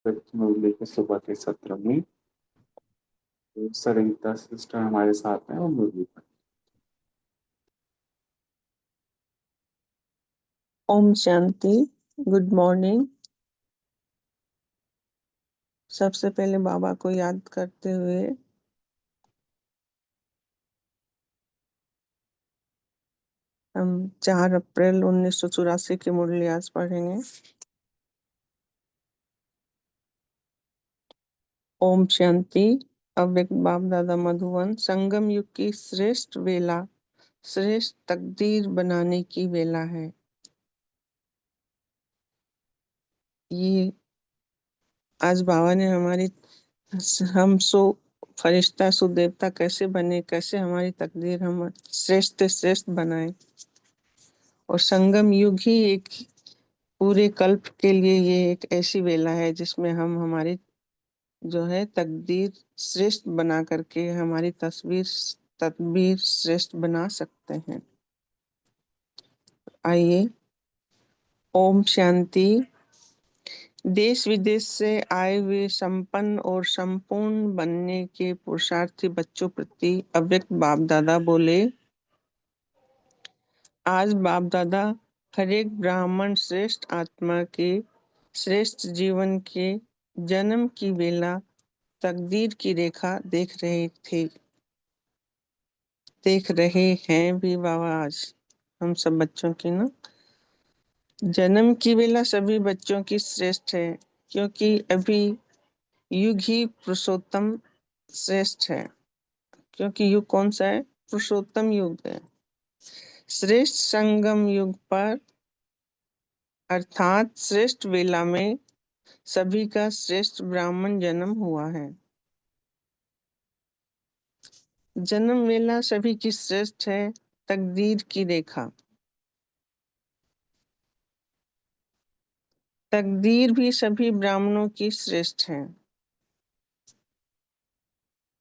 मुरली के सुबह के सत्र में सरिता सिस्टर हमारे साथ हैं और मुरली पर। ओम शांति। Good morning. सबसे पहले बाबा को याद करते हुए हम 4 अप्रैल 1984 की मुरली आज पढ़ेंगे। ओम शांति। अव्यक्त बाप दादा मधुवन। संगम युग की श्रेष्ठ वेला श्रेष्ठ तकदीर बनाने की वेला है। ये आज बाबा ने हम फरिश्ता सुदेवता कैसे बने, कैसे हमारी तकदीर हम श्रेष्ठ से श्रेष्ठ बनाए। और संगम युग ही एक पूरे कल्प के लिए ये एक ऐसी वेला है जिसमें हम हमारी जो है तकदीर श्रेष्ठ बना करके हमारी तदबीर श्रेष्ठ बना सकते हैं। आइए। ओम शांति। देश विदेश से आए हुए संपन्न और संपूर्ण बनने के पुरुषार्थी बच्चों प्रति अव्यक्त बाप दादा बोले, आज बाप दादा हर एक ब्राह्मण श्रेष्ठ आत्मा के श्रेष्ठ जीवन के जन्म की वेला तकदीर की रेखा देख रहे हैं भी बाबा। आज हम सब बच्चों की ना जन्म की वेला सभी बच्चों की श्रेष्ठ है, क्योंकि अभी युग ही पुरुषोत्तम श्रेष्ठ है। क्योंकि युग कौन सा है? पुरुषोत्तम युग है। श्रेष्ठ संगम युग पर अर्थात श्रेष्ठ वेला में सभी का श्रेष्ठ ब्राह्मण जन्म हुआ है। जन्म वेला सभी की श्रेष्ठ है। तकदीर की रेखा, तकदीर भी सभी ब्राह्मणों की श्रेष्ठ है।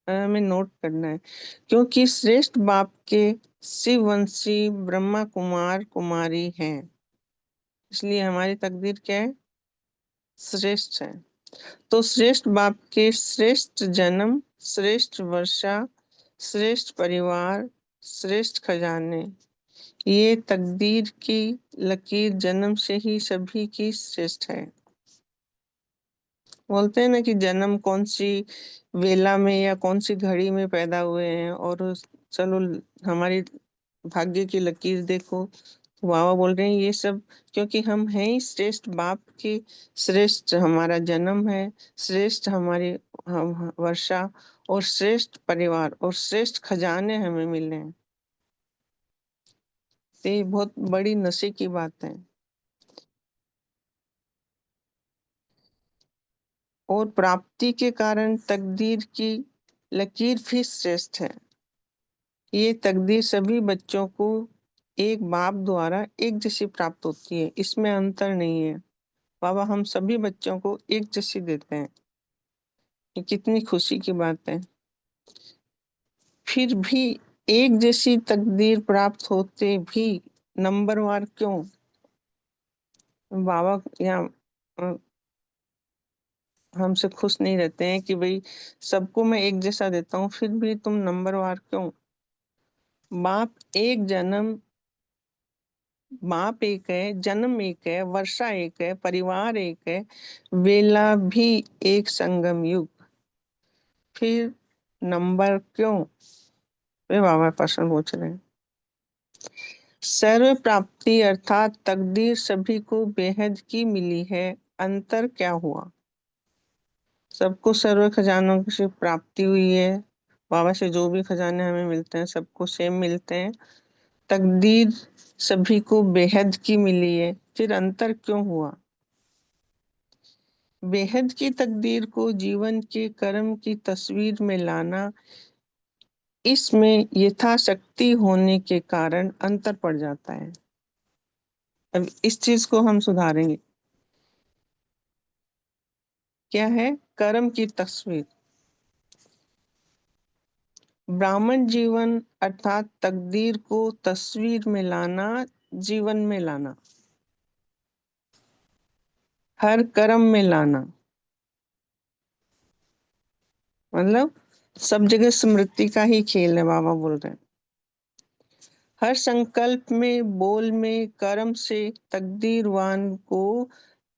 हमें नोट करना है, क्योंकि श्रेष्ठ बाप के शिववंशी ब्रह्मा कुमार कुमारी हैं, इसलिए हमारी तकदीर क्या है? श्रेष्ठ है। तो श्रेष्ठ बाप के श्रेष्ठ जन्म, श्रेष्ठ वर्षा, श्रेष्ठ परिवार, श्रेष्ठ खजाने, ये तकदीर की लकीर जन्म से ही सभी की श्रेष्ठ है। बोलते हैं ना कि जन्म कौन सी वेला में या कौन सी घड़ी में पैदा हुए हैं, और चलो हमारी भाग्य की लकीर देखो। तो बाबा बोल रहे हैं ये सब क्योंकि हम हैं ही श्रेष्ठ बाप की श्रेष्ठ हमारा जन्म है, श्रेष्ठ हमारी वर्षा और श्रेष्ठ परिवार और श्रेष्ठ खजाने हमें मिले हैं। तो ये बहुत बड़ी नशे की बात है। और प्राप्ति के कारण तकदीर की लकीर भी श्रेष्ठ है। ये तकदीर सभी बच्चों को एक बाप द्वारा एक जैसी प्राप्त होती है, इसमें अंतर नहीं है। बाबा हम सभी बच्चों को एक जैसी देते हैं। ये कितनी खुशी की बात है। फिर भी एक जैसी तकदीर प्राप्त होते भी नंबरवार क्यों? बाबा यहाँ हमसे खुश नहीं रहते हैं कि भाई सबको मैं एक जैसा देता हूँ, फिर भी तुम नंबरवार क्यों? बाप एक जन्म, बाप एक है, जन्म एक है, वर्षा एक है, परिवार एक है, वेला भी एक संगम युग, फिर नंबर क्यों? वे बाबा प्रश्न पूछ रहे हैं। सर्व प्राप्ति अर्थात तकदीर सभी को बेहद की मिली है, अंतर क्या हुआ? सबको सर्व खजानों से प्राप्ति हुई है। बाबा से जो भी खजाने हमें मिलते हैं सबको सेम मिलते हैं। तकदीर सभी को बेहद की मिली है, फिर अंतर क्यों हुआ? बेहद की तकदीर को जीवन के कर्म की तस्वीर में लाना, इसमें यथाशक्ति होने के कारण अंतर पड़ जाता है। अब इस चीज को हम सुधारेंगे। क्या है? कर्म की तस्वीर। ब्राह्मण जीवन अर्थात तकदीर को तस्वीर में लाना, जीवन में लाना, हर कर्म में लाना। मतलब सब जगह स्मृति का ही खेल है, बाबा बोल रहे हैं। हर संकल्प में, बोल में, कर्म से तकदीरवान को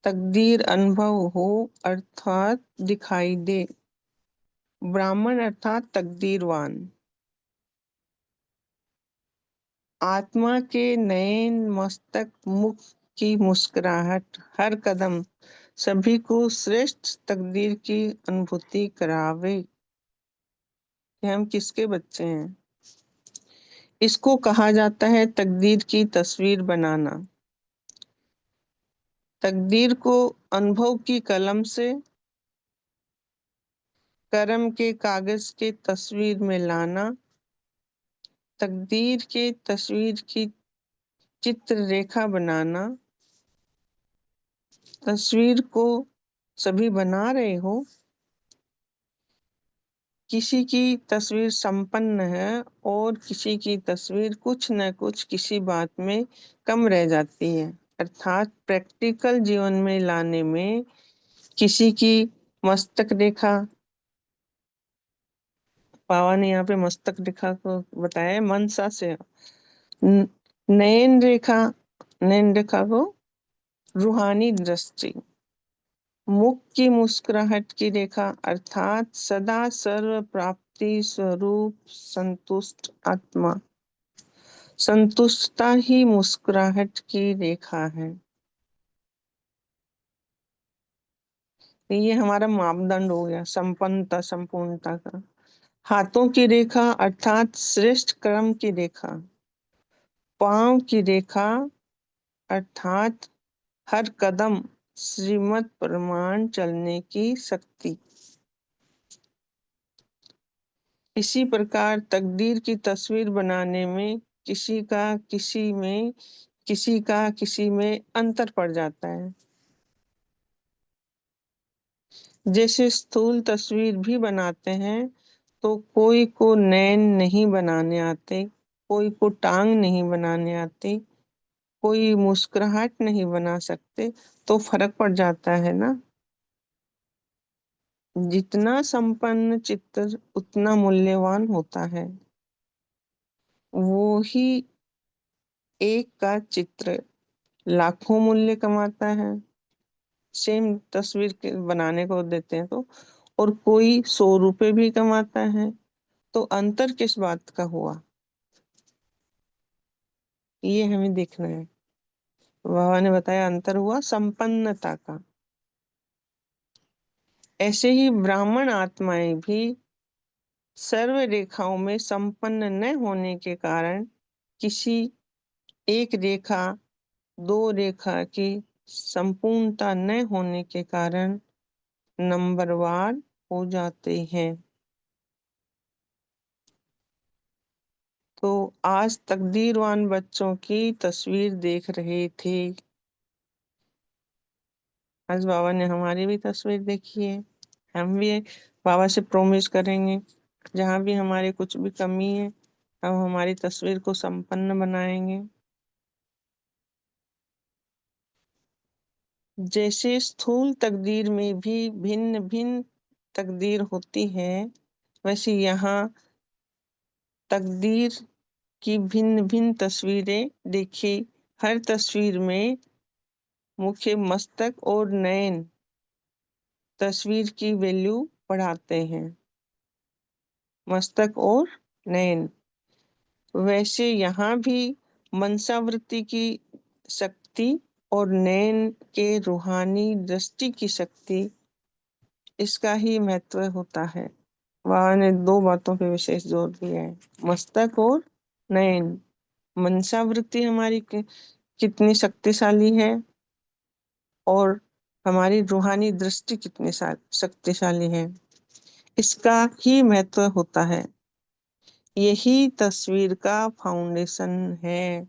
तकदीर अनुभव हो अर्थात दिखाई दे। ब्राह्मण अर्थात तकदीरवान, आत्मा के नयन, मस्तक, मुख की मुस्कुराहट, हर कदम सभी को श्रेष्ठ तकदीर की अनुभूति करावे कि हम किसके बच्चे हैं। इसको कहा जाता है तकदीर की तस्वीर बनाना। तकदीर को अनुभव की कलम से कर्म के कागज के तस्वीर में लाना, तकदीर के तस्वीर की चित्र रेखा बनाना। तस्वीर को सभी बना रहे हो, किसी की तस्वीर संपन्न है और किसी की तस्वीर कुछ न कुछ किसी बात में कम रह जाती है। अर्थात प्रैक्टिकल जीवन में लाने में किसी की मस्तक रेखा, पावा ने यहाँ पे मस्तक रेखा को बताया है, मनसा से। न- नयन रेखा, नयन रेखा को रूहानी दृष्टि। मुख की मुस्कुराहट की रेखा अर्थात सदा सर्व प्राप्ति स्वरूप संतुष्ट आत्मा। संतुष्टता ही मुस्कुराहट की रेखा है। ये हमारा मापदंड हो गया संपन्नता, संपूर्णता का। हाथों की रेखा अर्थात श्रेष्ठ कर्म की रेखा। पांव की रेखा अर्थात हर कदम श्रीमत प्रमाण चलने की शक्ति। इसी प्रकार तकदीर की तस्वीर बनाने में किसी का किसी में, किसी का किसी में अंतर पड़ जाता है। जैसे स्थूल तस्वीर भी बनाते हैं तो कोई को नैन नहीं बनाने आते, कोई को टांग नहीं बनाने आती, कोई मुस्कुराहट नहीं बना सकते, तो फर्क पड़ जाता है ना। जितना संपन्न चित्र उतना मूल्यवान होता है। वो ही एक का चित्र लाखों मूल्य कमाता है, सेम तस्वीर के बनाने को देते हैं तो। और कोई 100 रुपए भी कमाता है, तो अंतर किस बात का हुआ, ये हमें देखना है। बाबा ने बताया अंतर हुआ संपन्नता का। ऐसे ही ब्राह्मण आत्माएं भी सर्व रेखाओं में संपन्न न होने के कारण, किसी एक रेखा, दो रेखा की संपूर्णता न होने के कारण नंबरवार हो जाते हैं। तो आज तकदीरवान बच्चों की तस्वीर देख रहे थे। आज बाबा ने हमारी भी तस्वीर देखी है। हम भी बाबा से प्रॉमिस करेंगे, जहाँ भी हमारे कुछ भी कमी है हम हमारी तस्वीर को संपन्न बनाएंगे। जैसे स्थूल तकदीर में भी भिन्न भिन्न तकदीर होती है, वैसे यहाँ तकदीर की भिन्न भिन्न तस्वीरें देखी। हर तस्वीर में मुख्य मस्तक और नयन तस्वीर की वैल्यू बढ़ाते हैं। मस्तक और नयन, वैसे यहाँ भी मनसावृत्ति की शक्ति और नयन के रूहानी दृष्टि की शक्ति, इसका ही महत्व होता है। बाबा ने 2 बातों पे विशेष जोर दिया है, मस्तक और नयन। मनसावृत्ति हमारी कितनी शक्तिशाली है और हमारी रूहानी दृष्टि कितनी शक्तिशाली है, इसका ही महत्व होता है। यही तस्वीर का फाउंडेशन है।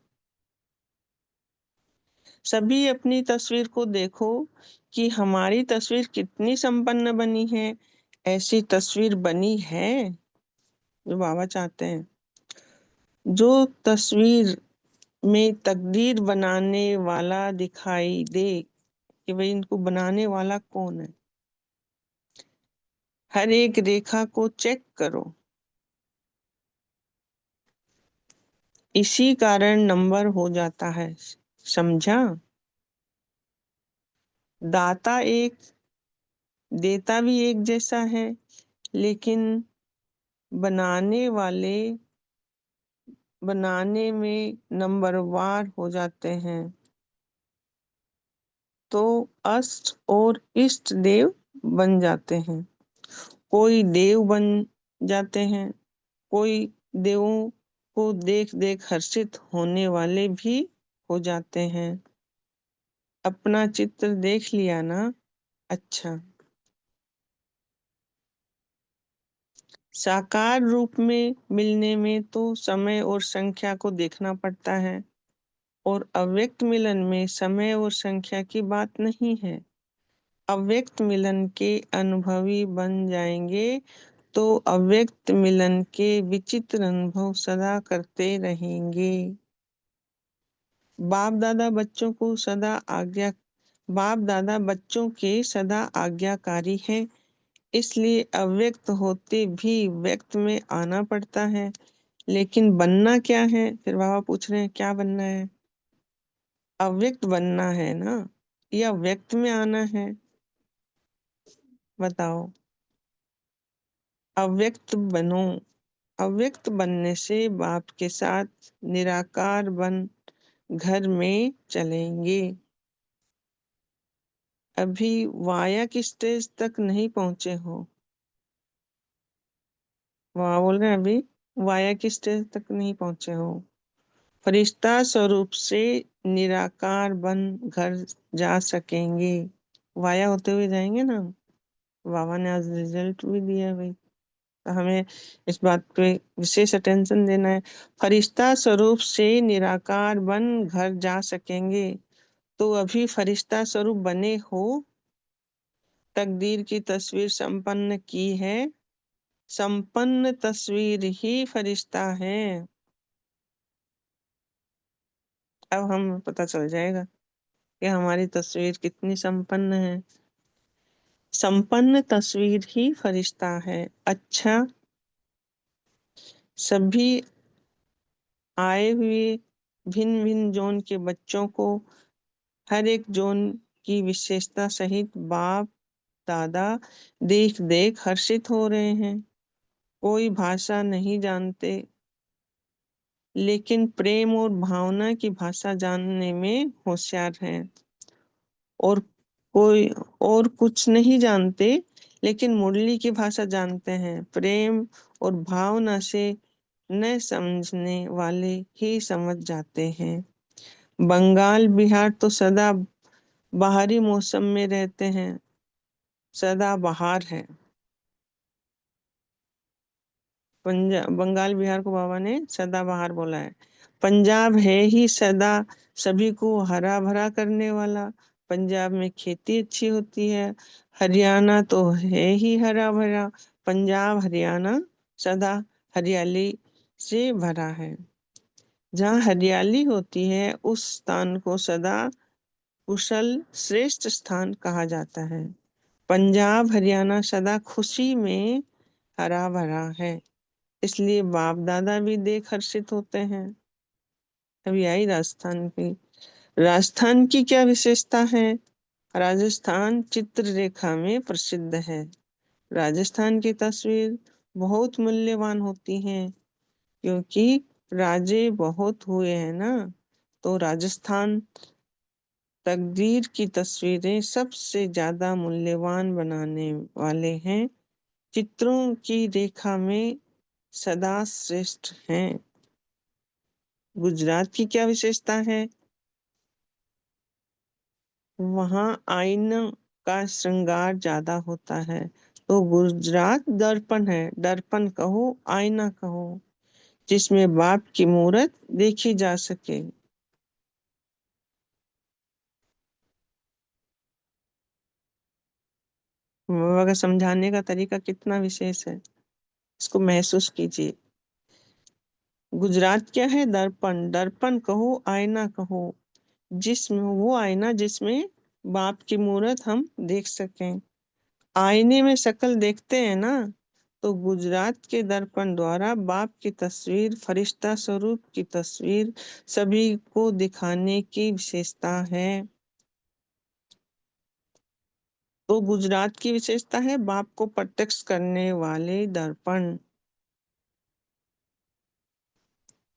सभी अपनी तस्वीर को देखो कि हमारी तस्वीर कितनी संपन्न बनी है। ऐसी तस्वीर बनी है जो बाबा चाहते हैं। जो तस्वीर में तकदीर बनाने वाला दिखाई दे कि भाई इनको बनाने वाला कौन है। हर एक रेखा को चेक करो। इसी कारण नंबर हो जाता है। समझा? दाता एक, देता भी एक जैसा है, लेकिन बनाने वाले बनाने में नंबरवार हो जाते हैं। तो अष्ट और इष्ट देव बन जाते हैं। कोई देव बन जाते हैं, कोई देवों को देख देख हर्षित होने वाले भी हो जाते हैं। अपना चित्र देख लिया ना? अच्छा। साकार रूप में मिलने में तो समय और संख्या को देखना पड़ता है, और अव्यक्त मिलन में समय और संख्या की बात नहीं है। अव्यक्त मिलन के अनुभवी बन जाएंगे तो अव्यक्त मिलन के विचित्र अनुभव सदा करते रहेंगे। बाप दादा बच्चों को सदा आज्ञा बाप दादा बच्चों के सदा आज्ञाकारी हैं, इसलिए अव्यक्त होते भी व्यक्त में आना पड़ता है। लेकिन बनना क्या है? फिर बाबा पूछ रहे हैं क्या बनना है? अव्यक्त बनना है ना, या व्यक्त में आना है? बताओ। अव्यक्त बनो। अव्यक्त बनने से बाप के साथ निराकार बन घर में चलेंगे। अभी वाया की स्टेज तक नहीं पहुंचे हो। वहां बोल रहे हैं अभी वाया की स्टेज तक नहीं पहुंचे हो। फरिश्ता स्वरूप से निराकार बन घर जा सकेंगे। वाया होते हुए जाएंगे ना। बाबा ने आज रिजल्ट भी दिया भाई, तो हमें इस बात पे विशेष अटेंशन देना है। फरिश्ता स्वरूप से निराकार बन घर जा सकेंगे। तो अभी फरिश्ता स्वरूप बने हो, तकदीर की तस्वीर संपन्न की है। संपन्न तस्वीर ही फरिश्ता है। अब हम पता चल जाएगा कि हमारी तस्वीर कितनी संपन्न है। संपन्न तस्वीर ही फरिश्ता है। अच्छा, सभी आए हुए भिन्न भिन्न जोन के बच्चों को हर एक जोन की विशेषता सहित बाप दादा देख देख हर्षित हो रहे हैं। कोई भाषा नहीं जानते, लेकिन प्रेम और भावना की भाषा जानने में होशियार हैं। और कोई और कुछ नहीं जानते, लेकिन मुरली की भाषा जानते हैं। प्रेम और भावना से न समझने वाले ही समझ जाते हैं। बंगाल बिहार तो सदा बाहरी मौसम में रहते हैं, सदा बहार है। पंजाब बंगाल बिहार को बाबा ने सदाबहार बोला है। पंजाब है ही सदा सभी को हरा भरा करने वाला। पंजाब में खेती अच्छी होती है। हरियाणा तो है ही हरा भरा। पंजाब हरियाणा सदा हरियाली से भरा है। जहाँ हरियाली होती है उस स्थान को सदा कुशल श्रेष्ठ स्थान कहा जाता है। पंजाब हरियाणा सदा खुशी में हरा भरा है, इसलिए बाप दादा भी देख हर्षित होते हैं। अभी आई राजस्थान की। राजस्थान की क्या विशेषता है? राजस्थान चित्ररेखा में प्रसिद्ध है। राजस्थान की तस्वीर बहुत मूल्यवान होती हैं, क्योंकि राजे बहुत हुए हैं ना। तो राजस्थान तकदीर की तस्वीरें सबसे ज्यादा मूल्यवान बनाने वाले हैं। चित्रों की रेखा में सदा श्रेष्ठ हैं। गुजरात की क्या विशेषता है? वहाँ आईना का श्रृंगार ज्यादा होता है। तो गुजरात दर्पण है। दर्पण कहो, आईना कहो, जिसमें बाप की मूरत देखी जा सके। बाबा का समझाने का तरीका कितना विशेष है, इसको महसूस कीजिए। गुजरात क्या है? दर्पण। दर्पण कहो, आईना कहो, जिसमें वो आईना जिसमें बाप की मूरत हम देख सकें। आईने में शक्ल देखते हैं ना, तो गुजरात के दर्पण द्वारा बाप की तस्वीर, फरिश्ता स्वरूप की तस्वीर सभी को दिखाने की विशेषता है। तो गुजरात की विशेषता है बाप को प्रत्यक्ष करने वाले दर्पण।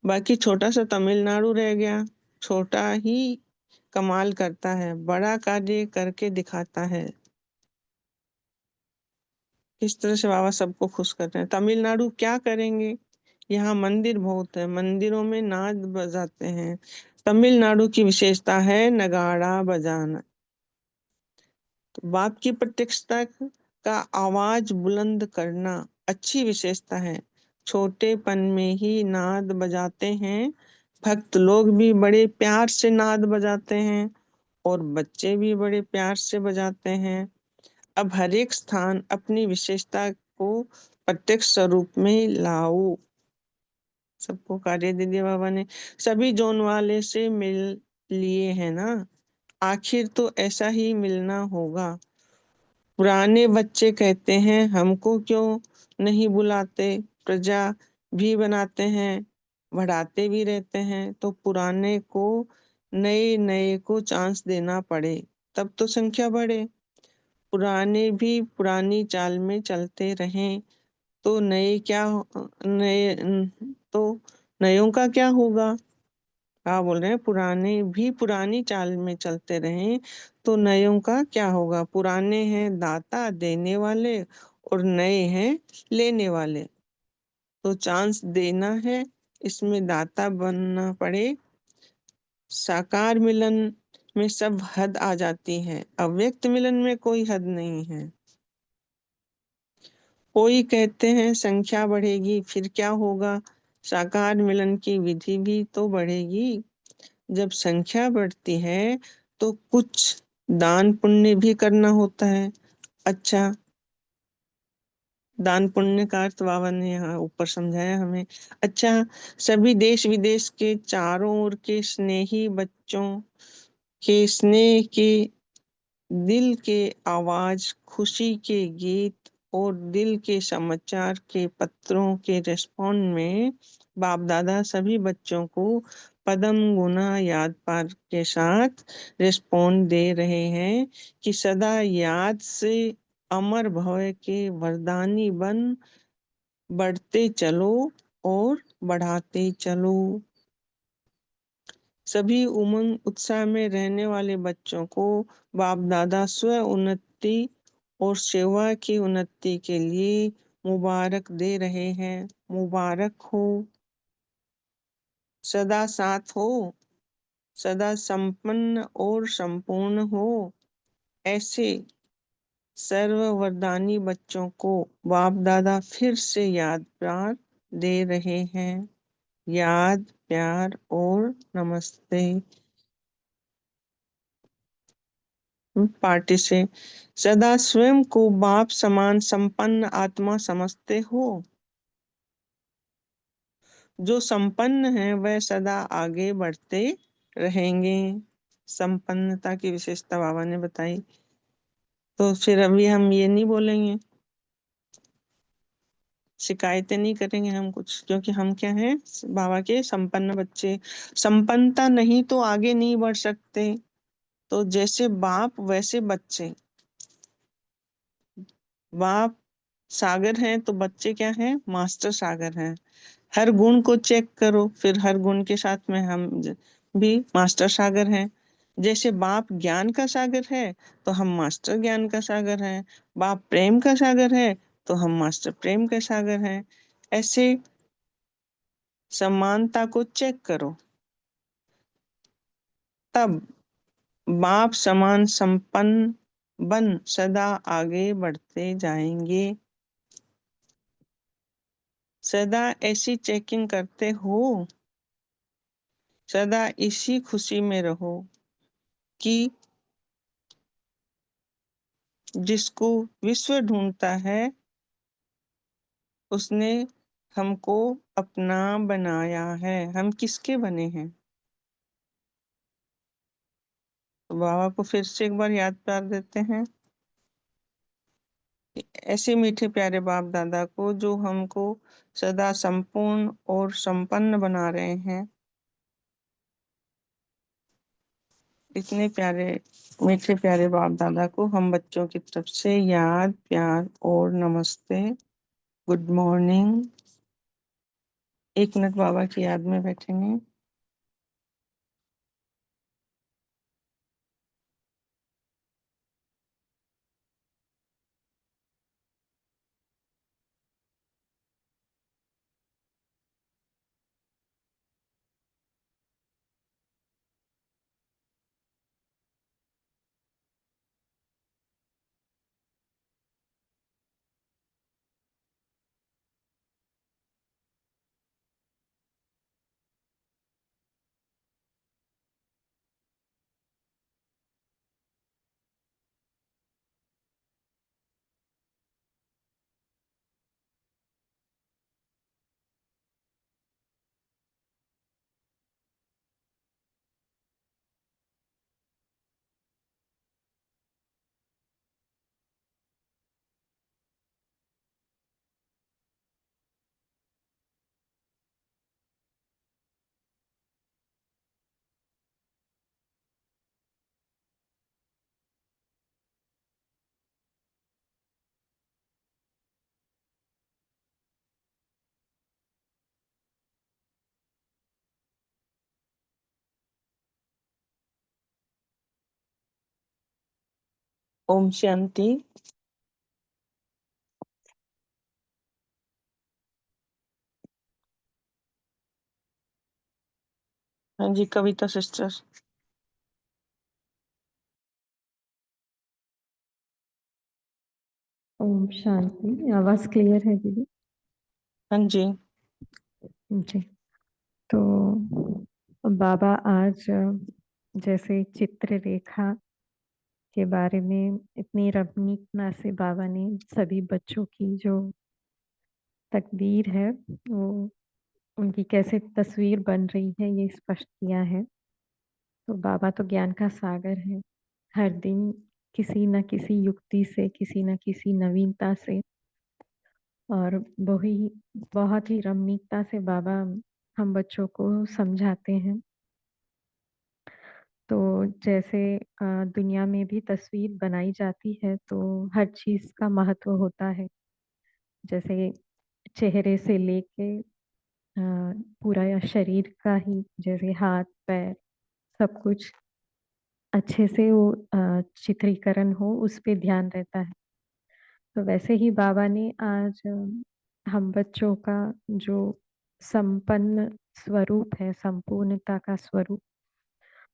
बाकी छोटा सा तमिलनाडु रह गया, छोटा ही कमाल करता है, बड़ा कार्य करके दिखाता है। किस तरह से बाबा सबको खुश कर रहे हैं। तमिलनाडु क्या करेंगे, यहाँ मंदिर बहुत है, मंदिरों में नाच बजाते हैं। तमिलनाडु की विशेषता है नगाड़ा बजाना। तो बाप की प्रत्यक्षता का आवाज बुलंद करना अच्छी विशेषता है। छोटेपन में ही नाद बजाते हैं, भक्त लोग भी बड़े प्यार से नाद बजाते हैं और बच्चे भी बड़े प्यार से बजाते हैं। अब हर एक स्थान अपनी विशेषता को प्रत्यक्ष स्वरूप में लाओ। सबको कार्य दे दिया बाबा ने। सभी जोन वाले से मिल लिए है ना, आखिर तो ऐसा ही मिलना होगा। पुराने बच्चे कहते हैं हमको क्यों नहीं बुलाते, प्रजा भी बनाते हैं, बढ़ाते भी रहते हैं, तो पुराने को नए नए को चांस देना पड़े, तब तो संख्या बढ़े। पुराने भी पुरानी चाल में चलते रहें तो नए क्या नए तो नयों का क्या होगा। क्या बोल रहे हैं, पुराने भी पुरानी चाल में चलते रहें तो नयों का क्या होगा। पुराने हैं दाता देने वाले और नए हैं लेने वाले, तो चांस देना है, इसमें दाता बनना पड़े। साकार मिलन में सब हद आ जाती है, अव्यक्त मिलन में कोई हद नहीं है। कोई कहते हैं संख्या बढ़ेगी फिर क्या होगा, साकार मिलन की विधि भी तो बढ़ेगी। जब संख्या बढ़ती है तो कुछ दान पुण्य भी करना होता है। अच्छा, दान पुण्य का अर्थ बाबा ने यहाँ ऊपर समझाया हमें। अच्छा, सभी देश विदेश के चारों ओर के स्नेही बच्चों के स्नेह के दिल के आवाज, खुशी के गीत और दिल के समाचार के पत्रों के रेस्पॉन्ड में बाप दादा सभी बच्चों को पदम गुना याद पार के साथ रेस्पॉन्ड दे रहे हैं कि सदा याद से अमर भव के वरदानी बन बढ़ते चलो और बढ़ाते चलो। सभी उमंग उत्साह में रहने वाले बच्चों को बाप दादा स्व उन्नति और सेवा की उन्नति के लिए मुबारक दे रहे हैं। मुबारक हो, सदा साथ हो, सदा संपन्न और संपूर्ण हो। ऐसे सर्व वरदानी बच्चों को बाप दादा फिर से याद प्यार दे रहे हैं। याद प्यार और नमस्ते। पार्टी से सदा स्वयं को बाप समान संपन्न आत्मा समझते हो। जो संपन्न है वह सदा आगे बढ़ते रहेंगे। संपन्नता की विशेषता बाबा ने बताई। तो फिर अभी हम ये नहीं बोलेंगे, शिकायतें नहीं करेंगे हम कुछ, क्योंकि हम क्या हैं, बाबा के संपन्न बच्चे। संपन्नता नहीं तो आगे नहीं बढ़ सकते। तो जैसे बाप वैसे बच्चे। बाप सागर हैं तो बच्चे क्या हैं, मास्टर सागर हैं। हर गुण को चेक करो, फिर हर गुण के साथ में हम भी मास्टर सागर हैं। जैसे बाप ज्ञान का सागर है तो हम मास्टर ज्ञान का सागर हैं। बाप प्रेम का सागर है तो हम मास्टर प्रेम का सागर हैं। ऐसे समानता को चेक करो, तब बाप समान संपन्न बन सदा आगे बढ़ते जाएंगे। सदा ऐसी चेकिंग करते हो, सदा इसी खुशी में रहो कि जिसको विश्व ढूंढता है उसने हमको अपना बनाया है। हम किसके बने हैं। तो बाबा को फिर से एक बार याद कर देते हैं। ऐसे मीठे प्यारे बाप दादा को जो हमको सदा संपूर्ण और संपन्न बना रहे हैं, इतने प्यारे मीठे प्यारे बाप दादा को हम बच्चों की तरफ से याद, प्यार और नमस्ते, गुड मॉर्निंग। 1 मिनट बाबा की याद में बैठेंगे। ओम शांति। हाँ जी, कविता सिस्टर। ओम शांति। आवाज क्लियर है दीदी? हाँ जी। जी। तो बाबा आज जैसे चित्ररेखा के बारे में इतनी रमणीकता से बाबा ने सभी बच्चों की जो तकदीर है वो उनकी कैसे तस्वीर बन रही है ये स्पष्ट किया है। तो बाबा तो ज्ञान का सागर है। हर दिन किसी न किसी युक्ति से, किसी न किसी नवीनता से और वही बहुत ही रमणीकता से बाबा हम बच्चों को समझाते हैं। तो जैसे दुनिया में भी तस्वीर बनाई जाती है तो हर चीज का महत्व होता है। जैसे चेहरे से लेके पूरा या शरीर का ही, जैसे हाथ पैर सब कुछ अच्छे से वो चित्रीकरण हो, उस पे ध्यान रहता है। तो वैसे ही बाबा ने आज हम बच्चों का जो संपन्न स्वरूप है, संपूर्णता का स्वरूप,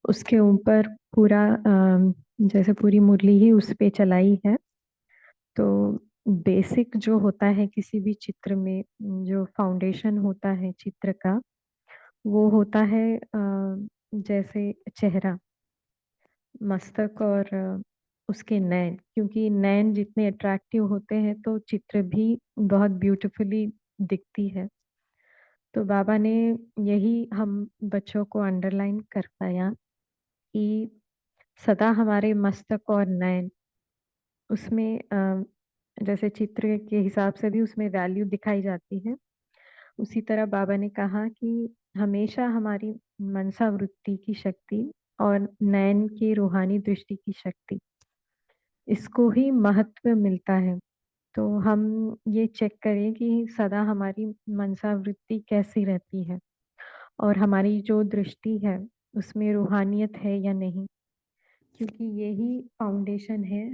उसके ऊपर पूरा जैसे पूरी मुरली ही उस पे चलाई है। तो बेसिक जो होता है किसी भी चित्र में, जो फाउंडेशन होता है चित्र का, वो होता है जैसे चेहरा, मस्तक और उसके नैन। क्योंकि नैन जितने अट्रैक्टिव होते हैं तो चित्र भी बहुत ब्यूटीफुली दिखती है। तो बाबा ने यही हम बच्चों को अंडरलाइन करवाया कि सदा हमारे मस्तक और नयन, उसमें जैसे चित्र के हिसाब से भी उसमें वैल्यू दिखाई जाती है। उसी तरह बाबा ने कहा कि हमेशा हमारी मनसा वृत्ति की शक्ति और नयन की रूहानी दृष्टि की शक्ति, इसको ही महत्व मिलता है। तो हम ये चेक करें कि सदा हमारी मनसा वृत्ति कैसी रहती है और हमारी जो दृष्टि है उसमें रूहानियत है या नहीं। क्योंकि यही फाउंडेशन है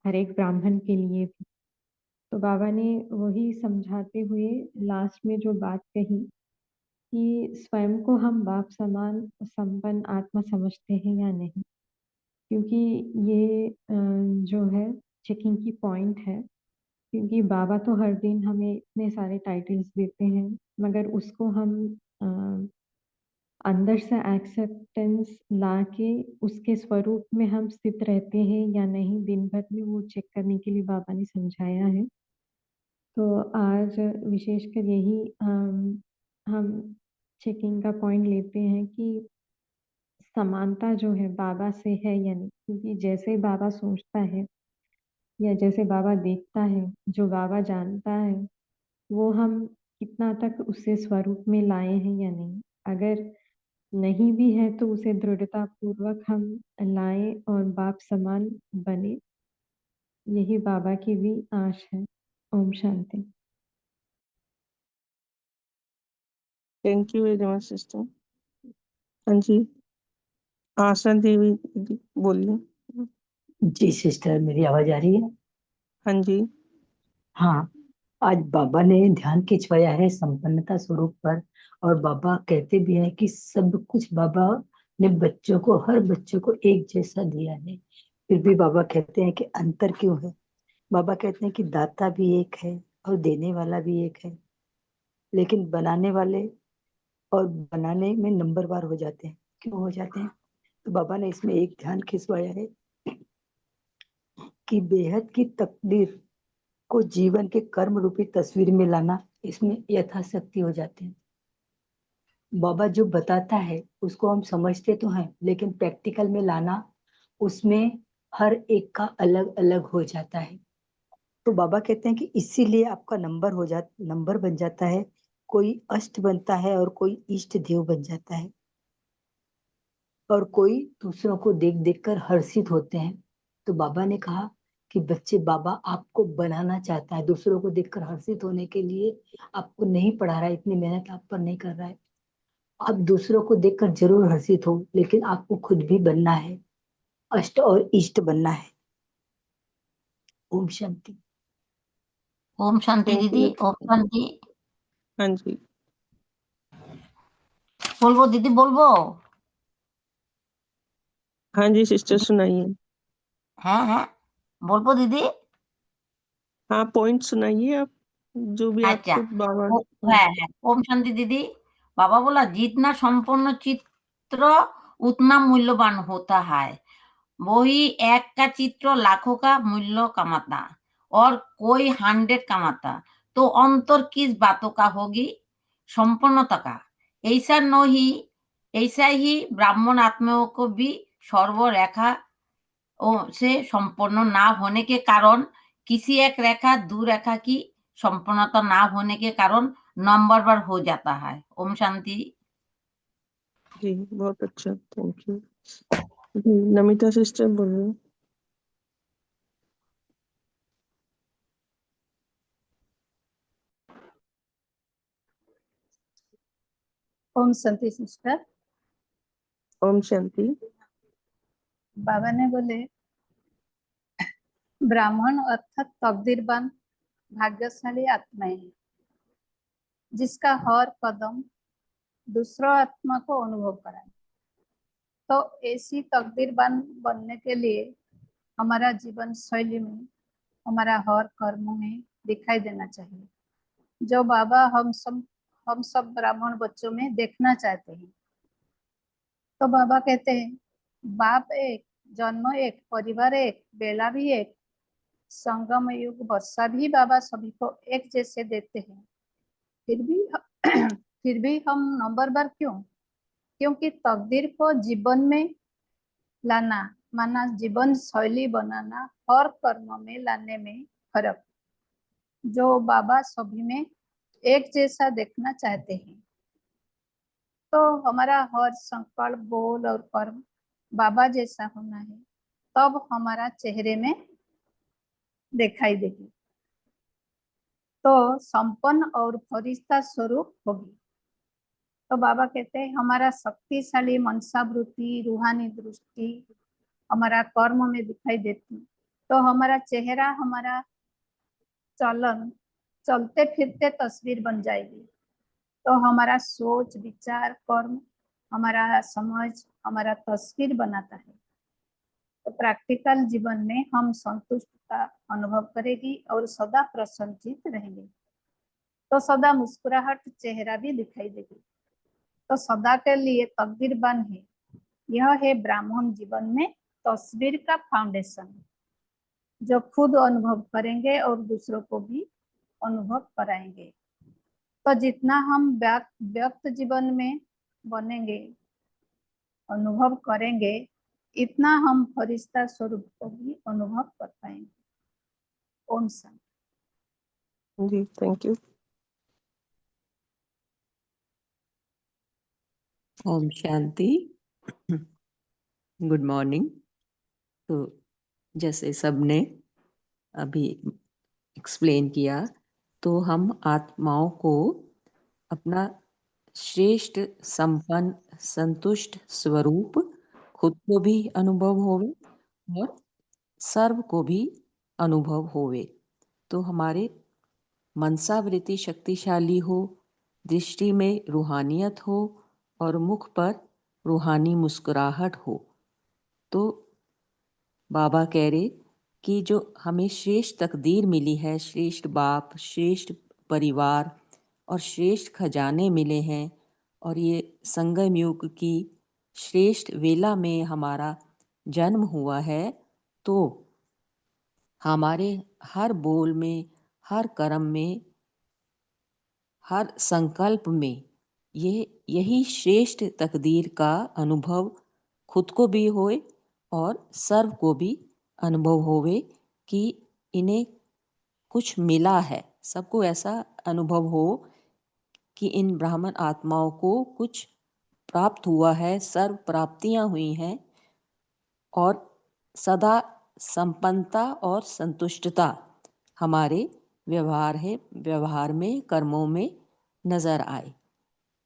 हर एक ब्राह्मण के लिए भी। तो बाबा ने वही समझाते हुए लास्ट में जो बात कही कि स्वयं को हम बाप समान संपन्न आत्मा समझते हैं या नहीं। क्योंकि ये जो है चेकिंग की पॉइंट है। क्योंकि बाबा तो हर दिन हमें इतने सारे टाइटल्स देते हैं, मगर उसको हम अंदर से एक्सेप्टेंस लाके उसके स्वरूप में हम स्थित रहते हैं या नहीं, दिन भर में वो चेक करने के लिए बाबा ने समझाया है। तो आज विशेषकर यही हम चेकिंग का पॉइंट लेते हैं कि समानता जो है बाबा से है या नहीं। क्योंकि जैसे बाबा सोचता है या जैसे बाबा देखता है, जो बाबा जानता है, वो हम कितना तक उसे स्वरूप में लाए हैं या नहीं। अगर नहीं भी है तो उसे दृढ़ता पूर्वक हम लाएं और बाप समान बने, यही बाबा की भी आश है। ओम शांति। Thank you very much sister. हाँ जी, आशा देवी जी बोलिए। जी सिस्टर, मेरी आवाज आ रही है? हाँ जी। हाँ, आज बाबा ने ध्यान खिंचवाया है संपन्नता स्वरूप पर। और बाबा कहते भी हैं कि सब कुछ बाबा ने बच्चों को, हर बच्चों को एक जैसा दिया है। फिर भी बाबा कहते हैं कि अंतर क्यों है। बाबा कहते हैं कि दाता भी एक है और देने वाला भी एक है, लेकिन बनाने वाले और बनाने में नंबरवार हो जाते हैं। क्यों हो जाते हैं? तो बाबा ने इसमें एक ध्यान खिंचवाया है कि बेहद की तकदीर को जीवन के कर्म रूपी तस्वीर में लाना, इसमें यथाशक्ति हो जाते हैं। बाबा जो बताता है उसको हम समझते तो हैं, लेकिन प्रैक्टिकल में लाना, उसमें हर एक का अलग अलग हो जाता है। तो बाबा कहते हैं कि इसीलिए आपका नंबर बन जाता है। कोई अष्ट बनता है और कोई इष्ट देव बन जाता है, और कोई दूसरों को देख देख कर हर्षित होते हैं। तो बाबा ने कहा कि बच्चे, बाबा आपको बनाना चाहता है, दूसरों को देखकर हर्षित होने के लिए आपको नहीं पढ़ा रहा है, इतनी मेहनत आप पर नहीं कर रहा है। आप दूसरों को देखकर जरूर हर्षित हो, लेकिन आपको खुद भी बनना है, अष्ट और इष्ट बनना है। ओम शांति। ओम शांति थैंक दीदी। यू। ओम शांति। हाँ जी। बोलबो दीदी, बोलबो? हाँ जी सिस्टर सुनाइए। हैं बोलबो दीदी? हाँ पॉइंट सुनाइए आप, जो भी अच्छा, आपको बाबा। है। ओम शांति दीदी। बाबा बोला जितना संपूर्ण चित्र उतना मूल्यवान होता है। वही एक का चित्र लाखों का मूल्य कमाता और कोई 100 कमाता, तो अंतर किस बातों का होगी? संपूर्णता का। ऐसा नहीं, ऐसा ही ब्राह्मण आत्माओं को भी सर्वरेखा से संपूर्ण ना होने के कारण, किसी एक रेखा दो रेखा की संपूर्णता ना होने के कारण नंबर हो जाता है। ओम शांति। जी बहुत अच्छा, थैंक यू जी। नमिता सिस्टर बोलिए। ओम शांति सिस्टर। ओम शांति। बाबा ने बोले ब्राह्मण अर्थात तकदीरवान भाग्यशाली आत्माएं हैं, जिसका हर कदम दूसरा आत्मा को अनुभव कराए। तो ऐसी तकदीरवान बनने के लिए हमारा जीवन शैली में, हमारा हर कर्म में दिखाई देना चाहिए, जो बाबा हम सब ब्राह्मण बच्चों में देखना चाहते हैं। तो बाबा कहते हैं बाप एक, जन्म एक, परिवार एक, बेला भी एक, संगम युग वर्षा भी बाबा सभी को एक जैसे देते हैं। फिर भी हम नंबर बार क्यों? क्योंकि तकदीर को जीवन में लाना माना जीवन शैली बनाना, हर कर्म में लाने में फर्क, जो बाबा सभी में एक जैसा देखना चाहते हैं। तो हमारा हर संकल्प, बोल और कर्म बाबा जैसा होना है, तब हमारा चेहरे में दिखाई देगी, तो संपन्न और फरिश्ता स्वरूप होगी। तो बाबा कहते हैं हमारा शक्तिशाली मनसावृत्ति, रूहानी दृष्टि हमारा कर्म में दिखाई देती, तो हमारा चेहरा, हमारा चलन, चलते फिरते तस्वीर बन जाएगी। तो हमारा सोच, विचार, कर्म, हमारा समझ हमारा तस्वीर बनाता है। तो प्रैक्टिकल जीवन में हम संतुष्टता अनुभव करेगी और सदा प्रसन्नचित रहेंगे। तो सदा मुस्कुराहट चेहरा भी दिखाई देगी। तो सदा के लिए तकदीरवान है, यह है ब्राह्मण जीवन में तस्वीर का फाउंडेशन, जो खुद अनुभव करेंगे और दूसरों को भी अनुभव कराएंगे। तो जितना हम व्यक्त जीवन में बनेंगे, अनुभव करेंगे, इतना हम फरिश्ता स्वरूप को भी अनुभव कर पाएंगे। ओम शांति। जी, थैंक यू। ओम शांति। Good morning. तो जैसे सबने अभी एक्सप्लेन किया, तो हम आत्माओं को अपना श्रेष्ठ, संपन्न, संतुष्ट स्वरूप खुद को भी अनुभव होवे और सर्व को भी अनुभव होवे। तो हमारे मनसावृत्ति शक्तिशाली हो, दृष्टि में रूहानियत हो और मुख पर रूहानी मुस्कुराहट हो। तो बाबा कह रहे कि जो हमें श्रेष्ठ तकदीर मिली है, श्रेष्ठ बाप, श्रेष्ठ परिवार और श्रेष्ठ खजाने मिले हैं, और ये संगम युग की श्रेष्ठ वेला में हमारा जन्म हुआ है, तो हमारे हर बोल में, हर कर्म में, हर संकल्प में यही श्रेष्ठ तकदीर का अनुभव खुद को भी होए और सर्व को भी अनुभव होवे कि इन्हें कुछ मिला है। सबको ऐसा अनुभव हो कि इन ब्राह्मण आत्माओं को कुछ प्राप्त हुआ है, सर्व प्राप्तियां हुई हैं और सदा संपन्नता और संतुष्टता हमारे व्यवहार में, कर्मों में नजर आए।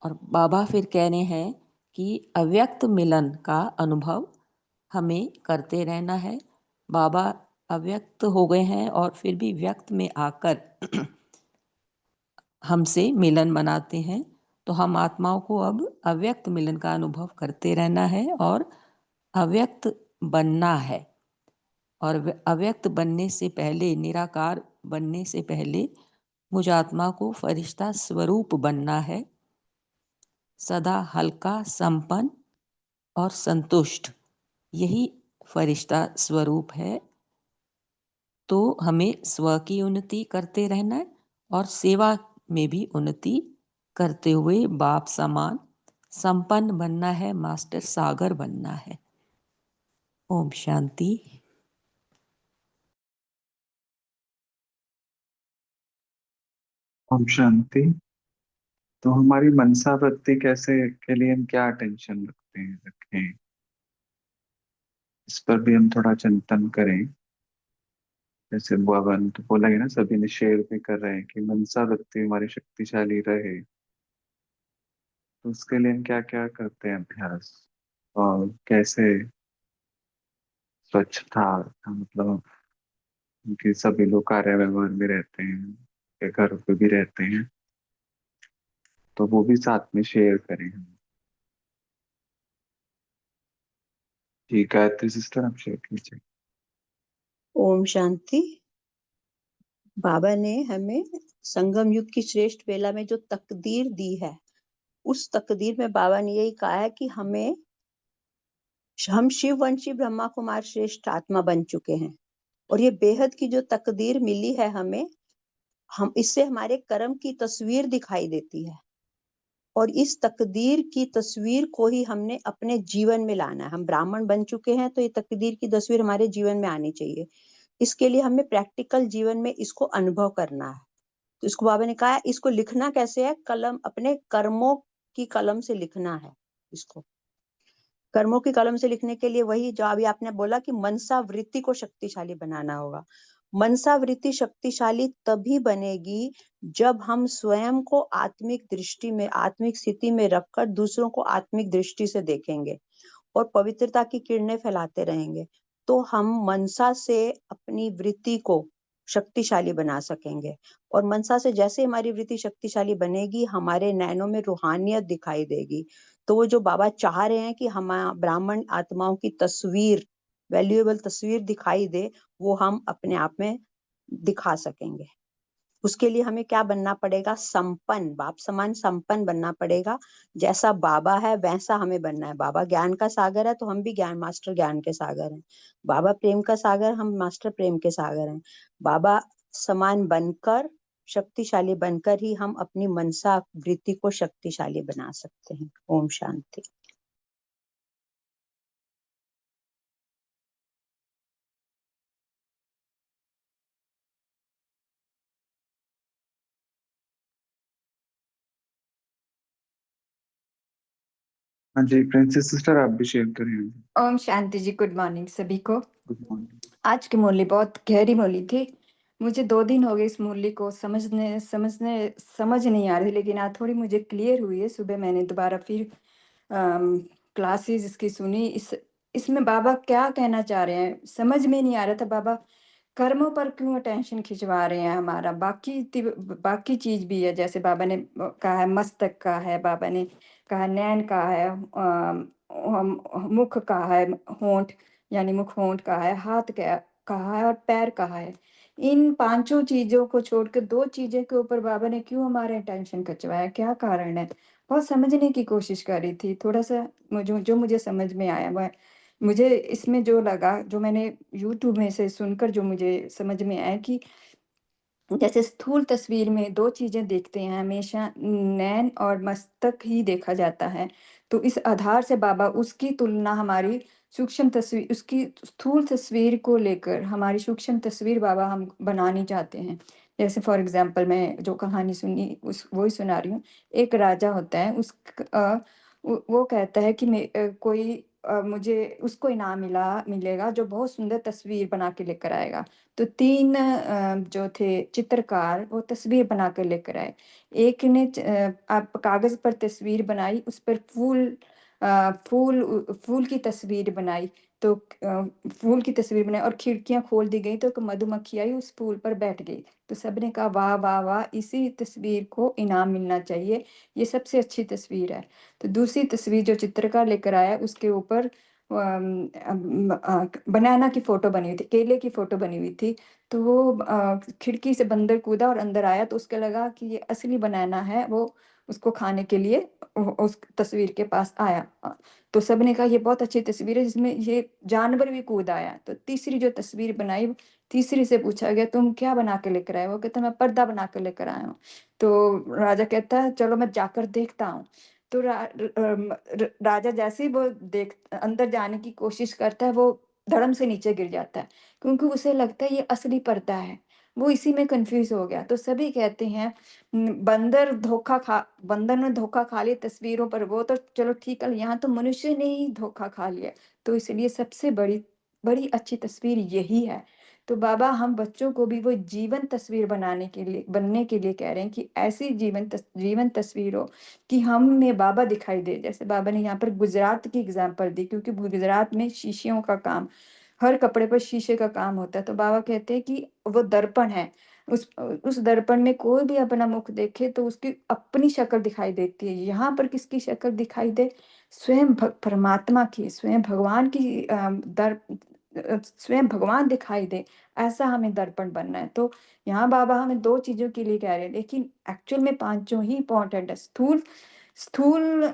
और बाबा फिर कह रहे हैं कि अव्यक्त मिलन का अनुभव हमें करते रहना है। बाबा अव्यक्त हो गए हैं और फिर भी व्यक्त में आकर हमसे मिलन बनाते हैं। तो हम आत्माओं को अब अव्यक्त मिलन का अनुभव करते रहना है और अव्यक्त बनना है। और अव्यक्त बनने से पहले, निराकार बनने से पहले मुझ आत्मा को फरिश्ता स्वरूप बनना है, सदा हल्का, संपन्न और संतुष्ट। यही फरिश्ता स्वरूप है। तो हमें स्व की उन्नति करते रहना है और सेवा में भी उन्नति करते हुए बाप समान संपन्न बनना है, मास्टर सागर बनना है। ओम शांति। ओम शांति। तो हमारी मनसा वृत्ति कैसे के लिए हम क्या टेंशन रखें, इस पर भी हम थोड़ा चिंतन करें। जैसे बाबा ने तो बोला ही ना, सभी ने शेयर भी कर रहे हैं कि मनसा वृत्ति हमारी शक्तिशाली रहे, तो उसके लिए हम क्या क्या करते हैं अभ्यास, और कैसे स्वच्छता का मतलब कि सभी लोग कार्य व्यवहार में रहते हैं या घर पे भी रहते हैं, तो वो भी साथ में शेयर करें हम। जी गायत्री सिस्टर, आप शेयर कीजिए। ओम शांति। बाबा ने हमें संगम युग की श्रेष्ठ वेला में जो तकदीर दी है, उस तकदीर में बाबा ने यही कहा है कि हम शिववंशी ब्रह्मा कुमार श्रेष्ठ आत्मा बन चुके हैं, और ये बेहद की जो तकदीर मिली है हमें, हम इससे हमारे कर्म की तस्वीर दिखाई देती है, और इस तकदीर की तस्वीर को ही हमने अपने जीवन में लाना है। हम ब्राह्मण बन चुके हैं, तो ये तकदीर की तस्वीर हमारे जीवन में आनी चाहिए। इसके लिए हमें प्रैक्टिकल जीवन में इसको अनुभव करना है। तो इसको बाबा ने कहा, इसको लिखना कैसे है? कलम, अपने कर्मों की कलम से लिखना है। इसको कर्मों की कलम से लिखने के लिए वही जो अभी आपने बोला कि मनसा वृत्ति को शक्तिशाली बनाना होगा। मनसा वृत्ति शक्तिशाली तभी बनेगी जब हम स्वयं को आत्मिक दृष्टि में, आत्मिक स्थिति में रखकर दूसरों को आत्मिक दृष्टि से देखेंगे और पवित्रता की किरणें फैलाते रहेंगे। तो हम मनसा से अपनी वृत्ति को शक्तिशाली बना सकेंगे, और मनसा से जैसे हमारी वृत्ति शक्तिशाली बनेगी, हमारे नैनों में रूहानियत दिखाई देगी। तो वो जो बाबा चाह रहे हैं कि हम ब्राह्मण आत्माओं की तस्वीर, वैल्यूएबल तस्वीर दिखाई दे, वो हम अपने आप में दिखा सकेंगे। उसके लिए हमें क्या बनना पड़ेगा? संपन्न, बाप समान संपन्न बनना पड़ेगा। जैसा बाबा है वैसा हमें बनना है। बाबा ज्ञान का सागर है, तो हम भी ज्ञान, मास्टर ज्ञान के सागर हैं। बाबा प्रेम का सागर, हम मास्टर प्रेम के सागर हैं। बाबा समान बनकर, शक्तिशाली बनकर ही हम अपनी मनसा वृत्ति को शक्तिशाली बना सकते हैं। ओम शांति। हाँ जी, प्रिंसेस सिस्टर आप भी शेयर करें। ओम शांति जी, गुड मॉर्निंग सभी को। Good morning. आज की मुरली बहुत गहरी मुरली थी। मुझे 2 दिन हो गए इस मुरली को समझ नहीं आ रही, लेकिन आज थोड़ी मुझे क्लियर हुई है। सुबह मैंने दोबारा फिर क्लासेस इसकी सुनी। इसमें बाबा क्या कहना चाह रहे हैं समझ में नहीं आ रहा था। बाबा कर्मों पर क्यों अटेंशन खिंचवा रहे हैं हमारा? बाकी चीज भी है, जैसे बाबा ने कहा है मस्तक का है, बाबा ने कहा नैन का है, मुख का है, होंठ यानी मुख होंठ का है, हाथ का कहा है और पैर कहा है। इन 5 चीजों को छोड़कर 2 चीजें के ऊपर बाबा ने क्यों हमारे अटेंशन खिंचवाया? क्या कारण है? बहुत समझने की कोशिश कर रही थी। थोड़ा सा मुझे समझ में आया वह मुझे इसमें जो लगा, जो मैंने यूट्यूब में से सुनकर जो मुझे समझ में आया कि जैसे स्थूल तस्वीर में 2 चीजें देखते हैं, हमेशा नैन और मस्तक ही देखा जाता है। तो इस आधार से बाबा उसकी तुलना हमारी सूक्ष्म तस्वीर, उसकी स्थूल तस्वीर को लेकर हमारी सूक्ष्म तस्वीर बाबा हम बनानी चाहते हैं। जैसे फॉर एग्जांपल मैं जो कहानी सुनी वही सुना रही हूँ। एक राजा होता है, वो कहता है कि मुझे उसको इनाम मिलेगा जो बहुत सुंदर तस्वीर बना के लेकर आएगा। तो 3 जो थे चित्रकार वो तस्वीर बना कर लेकर आए। एक ने आप कागज पर तस्वीर बनाई, उस पर फूल की तस्वीर बनाई। तो फूल की तस्वीर बनाई और खिड़कियां खोल दी गई तो एक मधुमक्खी आई, उस फूल पर बैठ गई। तो सबने कहा वाह वाह वाह, इसी तस्वीर को इनाम मिलना चाहिए, ये सबसे अच्छी तस्वीर है। तो दूसरी तस्वीर जो चित्रकार लेकर आया उसके ऊपर बनाना की फोटो बनी हुई थी, केले की फोटो बनी हुई थी। तो वो खिड़की से बंदर कूदा और अंदर आया, तो उसके लगा कि ये असली बनाना है। वो उसको खाने के लिए उस तस्वीर के पास आया। तो सबने कहा ये बहुत अच्छी तस्वीर है, जिसमें ये जानवर भी कूद आया। तो तीसरी जो तस्वीर बनाई, तीसरी से पूछा गया तुम क्या बना के लेकर आए? वो कहता मैं पर्दा बना कर लेकर आया हूँ। तो राजा कहता है चलो मैं जाकर देखता हूँ। तो राजा जैसे ही वो अंदर जाने की कोशिश करता है, वो धड़म से नीचे गिर जाता है, क्योंकि उसे लगता है ये असली पर्दा है। वो इसी में कंफ्यूज हो गया। तो सभी कहते हैं बंदर ने धोखा खा लिया तस्वीरों पर, वो तो चलो ठीक है, यहाँ तो मनुष्य ने ही धोखा खा लिया। तो इसलिए सबसे बड़ी बड़ी अच्छी तस्वीर यही है। तो बाबा हम बच्चों को भी वो जीवन तस्वीर बनने के लिए कह रहे हैं कि ऐसी जीवन तस्वीर हो कि हमें बाबा दिखाई दे। जैसे बाबा ने यहाँ पर गुजरात की एग्जाम्पल दी, क्योंकि गुजरात में शीशियों का काम, हर कपड़े पर शीशे का काम होता है। तो बाबा कहते हैं कि वो दर्पण है, उस दर्पण में कोई भी अपना मुख देखे तो उसकी अपनी शक्ल दिखाई देती है। यहाँ पर किसकी शक्ल दिखाई दे? स्वयं परमात्मा की, स्वयं भगवान की स्वयं भगवान दिखाई दे, ऐसा हमें दर्पण बनना है। तो यहाँ बाबा हमें 2 चीजों के लिए कह रहे हैं, लेकिन एक्चुअल में 5 ही इंपॉर्टेंट है। स्थूल स्थूल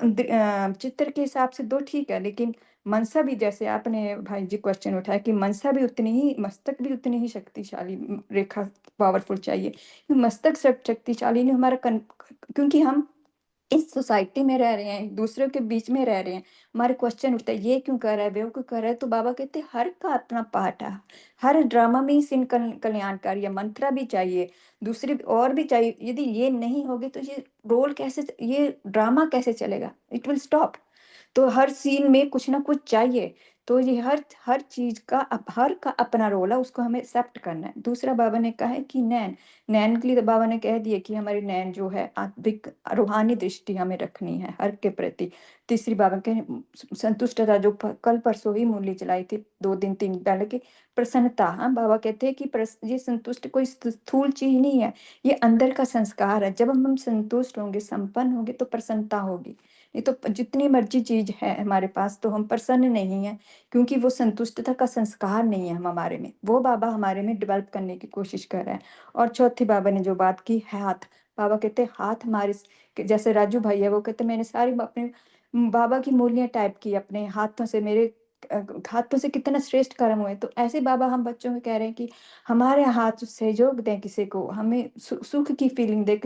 चित्र के हिसाब से 2 ठीक है, लेकिन मनसा भी, जैसे आपने भाई जी क्वेश्चन उठाया कि मनसा भी उतनी ही, मस्तक भी उतनी ही शक्तिशाली रेखा पावरफुल चाहिए। मस्तक शक्तिशाली नहीं हमारा क्योंकि हम इस सोसाइटी में रह रहे हैं, दूसरों के बीच में रह रहे हैं। हमारे क्वेश्चन उठता है ये क्यों कर रहा है, वो क्यों कर रहा है। तो बाबा कहते हैं हर का अपना पार्ट है। हर ड्रामा में सीन कल्याणकारी है, मंत्रा भी चाहिए, दूसरी और भी चाहिए। यदि ये नहीं होगी तो ये ड्रामा कैसे चलेगा? It will stop. तो हर सीन में कुछ ना कुछ चाहिए। तो ये हर चीज का हर का अपना रोल है, उसको हमें एक्सेप्ट करना है। दूसरा बाबा ने कहा है कि नैन के लिए तो बाबा ने कह दिया कि हमारी नैन जो है आत्मिक रूहानी दृष्टि हमें रखनी है हर के प्रति। तीसरी बाबा के संतुष्टता, जो कल परसों ही मूल्य चलाई थी 2 दिन 3 दिन पहले की प्रसन्नता। हाँ, बाबा कहते हैं कि ये संतुष्ट कोई स्थूल चीज नहीं है, ये अंदर का संस्कार है। जब हम संतुष्ट होंगे, संपन्न होंगे, तो प्रसन्नता होगी। ये तो जितनी मर्जी चीज है हमारे पास, तो हम प्रसन्न नहीं है, क्योंकि वो संतुष्टता का संस्कार नहीं है हमारे में। वो बाबा हमारे में डेवलप करने की कोशिश कर रहे हैं। और चौथी बाबा ने जो बात की, हाथ। बाबा कहते हैं हाथ हमारे, जैसे राजू भाई है, वो कहते मैंने सारी अपने बाबा की मूर्तियां टाइप की अपने हाथों से। मेरे हाथों से कितना श्रेष्ठ कर्म हुए। तो ऐसे बाबा हम बच्चों को कह रहे हैं कि हमारे हाथ सहयोग दें किसी को, हमें सुख की फीलिंग दे,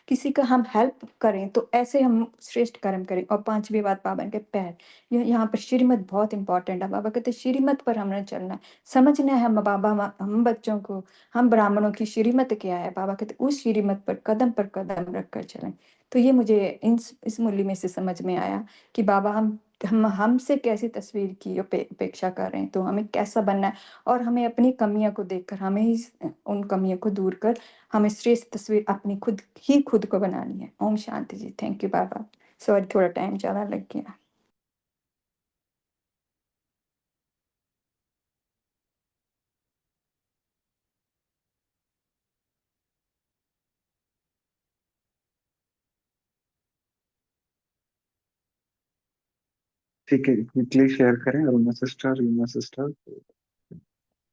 किसी का हम हेल्प करें, तो ऐसे हम श्रेष्ठ कर्म करें। और पांचवी बात बाबा के पैर, यहाँ पर श्रीमत बहुत इंपॉर्टेंट है। बाबा कहते श्रीमत पर हमने चलना है, समझना है बाबा हम बच्चों को, हम ब्राह्मणों की श्रीमत क्या है। बाबा कहते उस श्रीमत पर कदम रखकर चलें। तो ये मुझे इस मूल्य में से समझ में आया कि बाबा हम हमसे कैसी तस्वीर की अपेक्षा कर रहे हैं, तो हमें कैसा बनना है। और हमें अपनी कमियों को देखकर हमें उन कमियों को दूर कर हमें श्रेष्ठ तस्वीर अपनी खुद को बनानी है। ओम शांति जी। थैंक यू बाबा। सॉरी थोड़ा टाइम ज़्यादा लग गया। ठीक है, क्विकली शेयर करें अरुणा सिस्टर।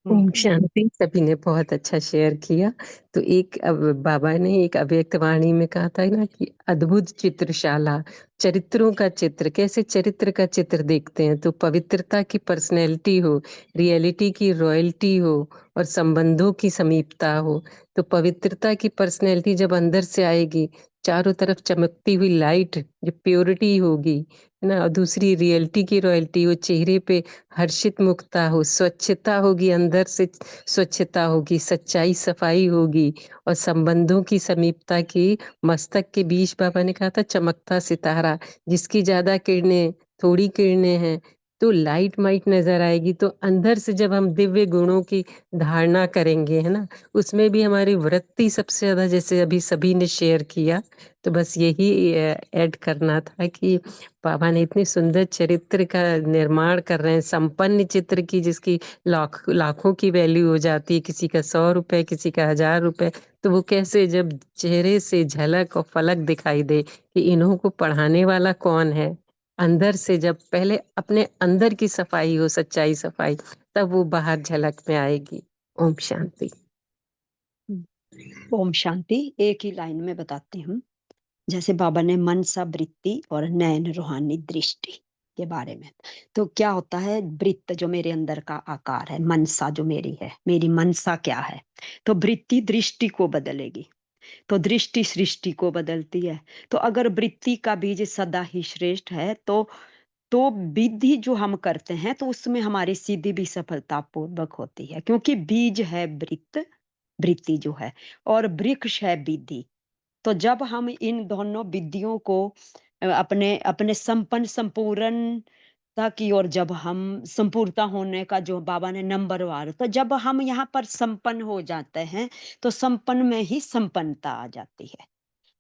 ओम शांति। सभी ने बहुत अच्छा शेयर किया। तो एक अब बाबा ने एक अव्यक्त वाणी में कहा था ना कि अद्भुत चित्रशाला, चरित्रों का चित्र, कैसे चरित्र का चित्र देखते हैं तो पवित्रता की पर्सनैलिटी हो, रियलिटी की रॉयल्टी हो और संबंधों की समीपता हो। तो पवित्रता की पर्सनैलिटी जब अंदर से आएगी, चारों तरफ चमकती हुई लाइट जो प्योरिटी होगी, है ना, और दूसरी रियलिटी की रॉयल्टी हो, चेहरे पे हर्षित मुखता हो, स्वच्छता होगी, अंदर से स्वच्छता होगी, सच्चाई सफाई होगी और संबंधों की समीपता की, मस्तक के बीच बाबा ने कहा था चमकता सितारा, जिसकी ज्यादा किरणें थोड़ी किरणें हैं तो लाइट माइट नजर आएगी। तो अंदर से जब हम दिव्य गुणों की धारणा करेंगे, है ना, उसमें भी हमारी वृत्ति सबसे ज्यादा, जैसे अभी सभी ने शेयर किया, तो बस यही ऐड करना था कि बाबा ने इतने सुंदर चरित्र का निर्माण कर रहे हैं, संपन्न चित्र की, जिसकी लाखों की वैल्यू हो जाती है, किसी का 100 रुपए, किसी का 1000 रुपए। तो वो कैसे जब चेहरे से झलक और फलक दिखाई दे कि इन्हों को पढ़ाने वाला कौन है, अंदर से जब पहले अपने अंदर की सफाई हो, सच्चाई सफाई, तब वो बाहर झलक में आएगी। ओम शांति। ओम शांति। एक ही लाइन में बताती हूँ। जैसे बाबा ने मनसा वृत्ति और नयन रूहानी दृष्टि के बारे में, तो क्या होता है, वृत्त जो मेरे अंदर का आकार है, मनसा जो मेरी है, मेरी मनसा क्या है, तो वृत्ति दृष्टि को बदलेगी, तो दृष्टि सृष्टि को बदलती है। तो अगर वृत्ति का बीज सदा ही श्रेष्ठ है तो विधि जो हम करते हैं तो उसमें हमारी सिद्धि भी सफलता पूर्वक होती है, क्योंकि बीज है वृत्ति जो है, और वृक्ष है विधि। तो जब हम इन दोनों विधियों को अपने अपने संपूर्णता की ओर, जब हम संपूर्णता होने का जो बाबा ने नंबरवार, तो जब हम यहाँ पर संपन्न हो जाते हैं तो संपन्न में ही संपन्नता आ जाती है,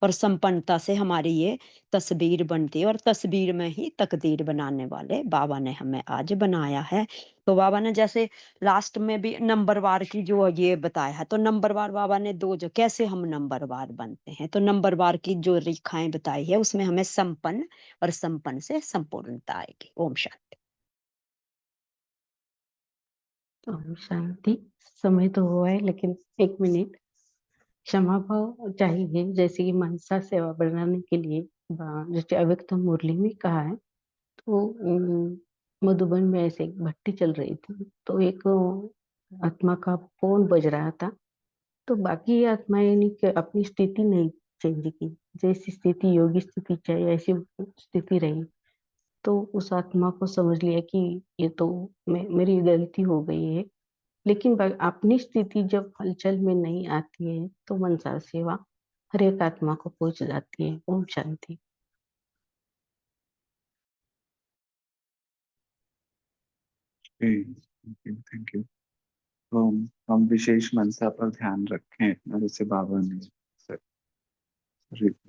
और संपन्नता से हमारी ये तस्वीर बनती है, और तस्वीर में ही तकदीर बनाने वाले बाबा ने हमें आज बनाया है। तो बाबा ने जैसे लास्ट में भी नंबरवार की जो ये बताया है, तो नंबरवार बाबा ने दो, जो कैसे हम नंबरवार बनते हैं, तो नंबरवार की जो रेखाएं बताई है उसमें हमें संपन्न और संपन्न से संपूर्णता आएगी। ओम शांति। ओम शांति। समय तो हुआ है लेकिन 1 मिनट क्षमा भाव चाहिए। जैसे कि मनसा सेवा बढ़ाने के लिए जैसे अव्यक्त मुरली में कहा है, तो मधुबन में ऐसे एक भट्टी चल रही थी, तो एक आत्मा का फोन बज रहा था, तो बाकी आत्माएं ने अपनी स्थिति नहीं चेंज की, जैसी स्थिति योगी स्थिति चाहिए ऐसी स्थिति रही। तो उस आत्मा को समझ लिया कि ये तो मेरी गलती हो गई है, लेकिन अपनी स्थिति जब हलचल में नहीं आती है तो मनसा सेवा हर एक आत्मा को पहुंच जाती है। ओम शांति। Thank you. तो हम विशेष मनसा पर ध्यान रखें, जैसे बाबा ने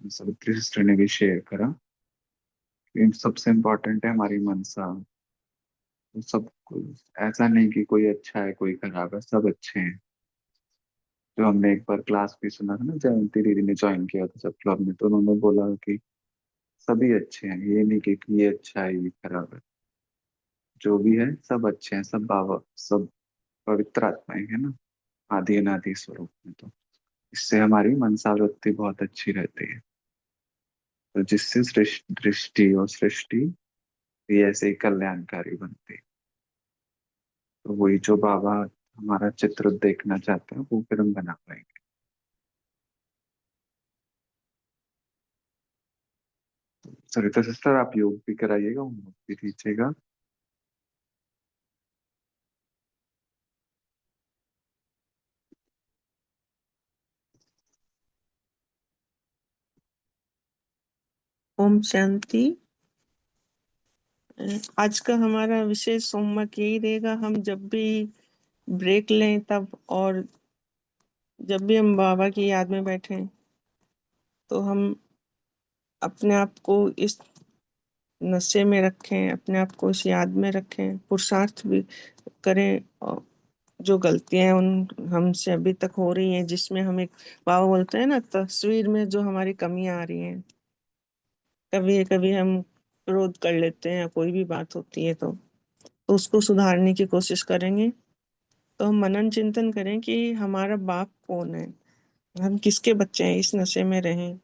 सावित्री सिस्टर ने भी शेयर करा, सबसे इम्पोर्टेंट है हमारी मनसा। तो सब, ऐसा नहीं कि कोई अच्छा है कोई खराब है, सब अच्छे हैं। जो हमने एक बार क्लास भी सुना था ना, जयंती दीदी ने ज्वाइन किया था सब क्लब में, तो उन्होंने बोला कि सभी अच्छे हैं, ये नहीं कि ये अच्छा है ये खराब है, जो भी है सब अच्छे हैं, सब बाबा, सब पवित्र आत्माएं है ना, आदि अनादि स्वरूप में। तो इससे हमारी मनसा वृत्ति बहुत अच्छी रहती है, तो जिससे दृष्टि और सृष्टि भी ऐसे ही कल्याणकारी बनती है। तो वही जो बाबा हमारा चित्र देखना चाहते हैं वो फिर हम बना पाएंगे। सरिता सिस्टर, आप योग भी कराइएगा, होमवर्क भी दीजिएगा। ओम शांति। आज का हमारा विशेष होमवर्क यही रहेगा, हम जब भी ब्रेक लें तब, और जब भी हम बाबा की याद में बैठें तो हम अपने आप को इस नशे में रखें, अपने आप को इस याद में रखें, पुरुषार्थ भी करें। और जो गलतियां उन हमसे अभी तक हो रही हैं, जिसमें हमें बाबा बोलते हैं ना, तस्वीर में जो हमारी कमियां आ रही हैं, कभी कभी हम क्रोध कर लेते हैं, कोई भी बात होती है तो उसको सुधारने की कोशिश करेंगे। तो हम मनन चिंतन करें कि हमारा बाप कौन है, हम किसके बच्चे हैं, इस नशे में रहें।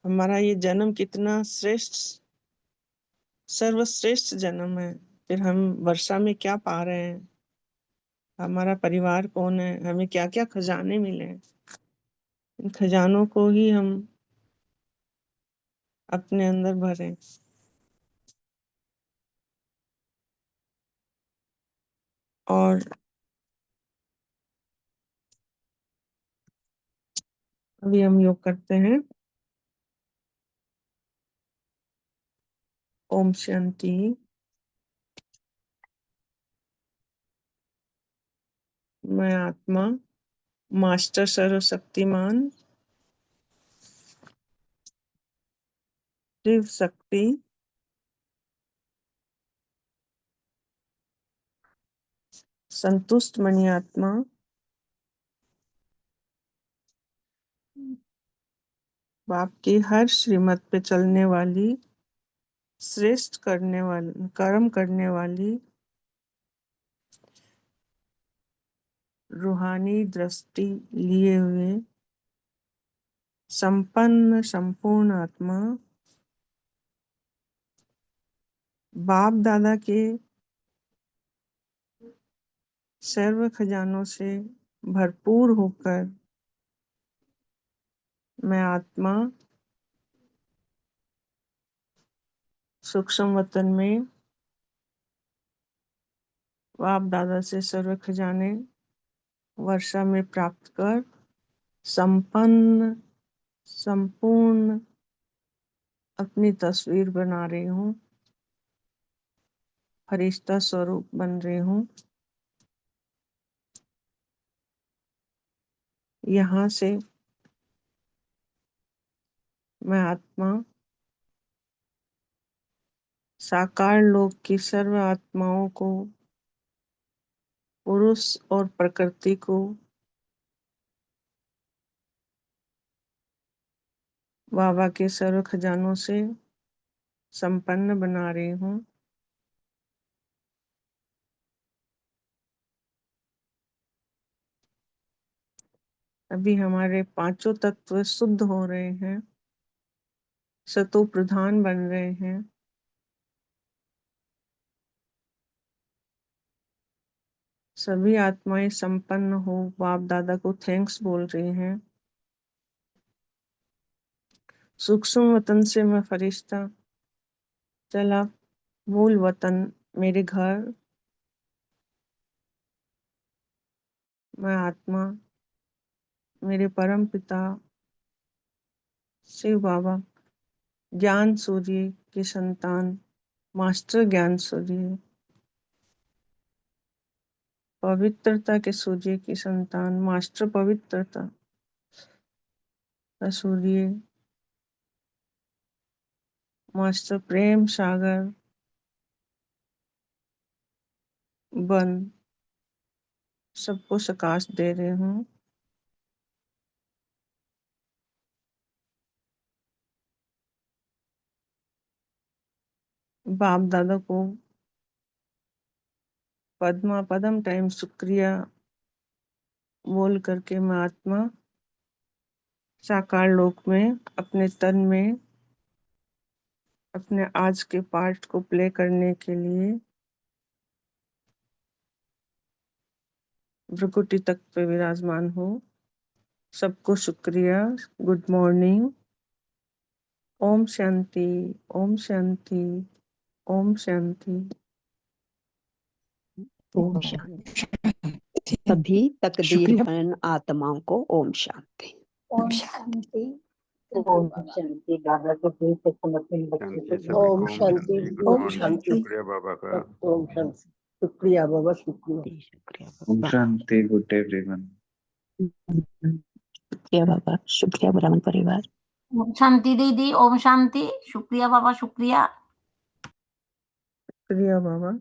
हमारा ये जन्म कितना श्रेष्ठ, सर्वश्रेष्ठ जन्म है। फिर हम वर्षा में क्या पा रहे हैं, हमारा परिवार कौन है, हमें क्या क्या खजाने मिले हैं, इन खजानों को ही हम अपने अंदर भरें। और अभी हम योग करते हैं। ओम शांति। मैं आत्मा, मास्टर सर्वशक्तिमान, शिव शक्ति, संतुष्ट मणि आत्मा, बाप की हर श्रीमत पे चलने वाली, श्रेष्ठ करने वाली, कर्म करने वाली, रूहानी दृष्टि लिए हुए संपन्न संपूर्ण आत्मा, बाप दादा के सर्व खजानों से भरपूर होकर मैं आत्मा सूक्ष्म वतन में बाप दादा से सर्व खजाने वर्षा में प्राप्त कर संपन्न संपूर्ण अपनी तस्वीर बना रही हूँ, फरिश्ता स्वरूप बन रही हूँ। यहाँ से मैं आत्मा साकार लोक की सर्व आत्माओं को, पुरुष और प्रकृति को, बाबा के सर्व खजानों से संपन्न बना रही हूँ। अभी हमारे पांचों तत्व शुद्ध हो रहे हैं, सतो प्रधान बन रहे हैं। सभी आत्माएं संपन्न हो, बाप दादा को थैंक्स बोल रही हैं। सूक्ष्म वतन से मैं फरिश्ता चला मूल वतन, मेरे घर, मैं आत्मा मेरे परम पिता शिव बाबा ज्ञान सूर्य की संतान, मास्टर ज्ञान सूर्य, पवित्रता के सूर्य की संतान, मास्टर पवित्रता का सूर्य, मास्टर प्रेम सागर बन सबको प्रकाश दे रहे हूँ। बाप दादा को पद्मा पदम टाइम शुक्रिया बोल करके मैं आत्मा साकार लोक में अपने तन में अपने आज के पार्ट को प्ले करने के लिए भ्रुकुटी तक पे विराजमान हो। सबको शुक्रिया। Good morning. ओम शांति, ओम शांति, ओम शांति। ओम शांति। सभी तकदीरवान आत्माओं को ओम शांति। ओम शांति। थैंक यू ओम बाबा। शांति। बाबा को फिर से समर्पण बच्चे शांति को। सभी ओम को, ओम शांति, शांति। Good Om Om morning. शांति, शुक्रिया बाबा का। ओम शांति। शुक्रिया बाबा, शुक्रिया। शुक्रिया ओम बाबा। शांति। Good everyone. शुक्रिया बाबा, शुक्रिया ब्राह्मण परिवार। ओम शांति दीदी, ओम शांति। शुक्रिया बाबा, शुक्रिया। शुक्रिया बाबा।